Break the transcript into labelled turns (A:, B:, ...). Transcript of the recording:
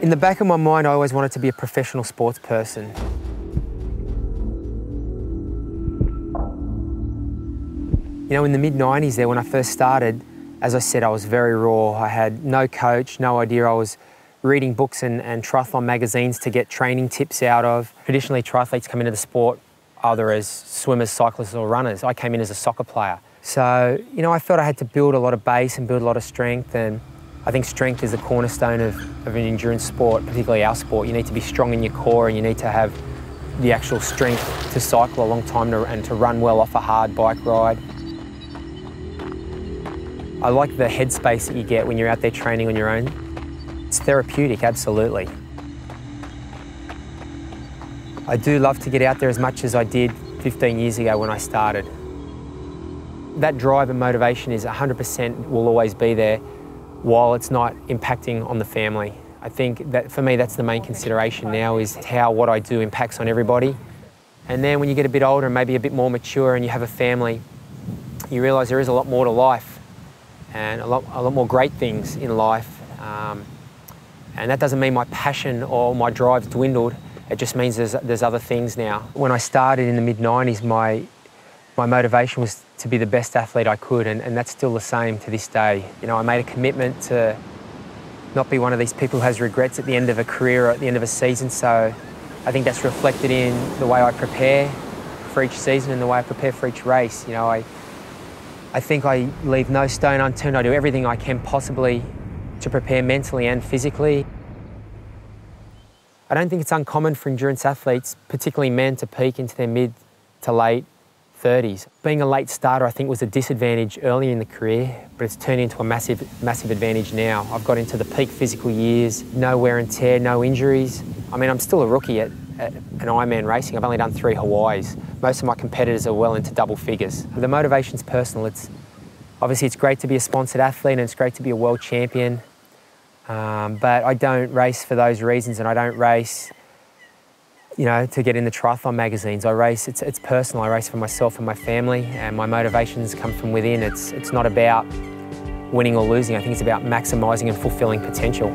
A: In the back of my mind, I always wanted to be a professional sports person. You know, in the mid-90s there, when I first started, as I said, I was very raw. I had no coach, no idea. I was reading books and triathlon magazines to get training tips out of. Traditionally, triathletes come into the sport either as swimmers, cyclists or runners. I came in as a soccer player. So, you know, I felt I had to build a lot of base and build a lot of strength, and I think strength is the cornerstone of an endurance sport, particularly our sport. You need to be strong in your core and you need to have the actual strength to cycle a long time and to run well off a hard bike ride. I like the headspace that you get when you're out there training on your own. It's therapeutic, absolutely. I do love to get out there as much as I did 15 years ago when I started. That drive and motivation is 100% will always be there while it's not impacting on the family. I think that for me that's the main consideration now, is how what I do impacts on everybody. And then when you get a bit older and maybe a bit more mature and you have a family, you realise there is a lot more to life and a lot more great things in life. And that doesn't mean my passion or my drive's dwindled. It just means there's other things now. When I started in the mid-90s, my motivation was to be the best athlete I could, and that's still the same to this day. You know, I made a commitment to not be one of these people who has regrets at the end of a career or at the end of a season, so I think that's reflected in the way I prepare for each season and the way I prepare for each race. You know, I think I leave no stone unturned. I do everything I can possibly to prepare mentally and physically. I don't think it's uncommon for endurance athletes, particularly men, to peak into their mid to late 30s. Being a late starter, I think, was a disadvantage early in the career, but it's turned into a massive advantage now. I've got into the peak physical years, no wear and tear, no injuries. I mean, I'm still a rookie at an Ironman racing. I've only done 3 Hawaiis. Most of my competitors are well into double figures. The motivation's personal. Obviously it's great to be a sponsored athlete and it's great to be a world champion, but I don't race for those reasons, and I don't race, you know, to get in the triathlon magazines. I race, it's personal. I race for myself and my family, and my motivations come from within. It's not about winning or losing. I think it's about maximising and fulfilling potential.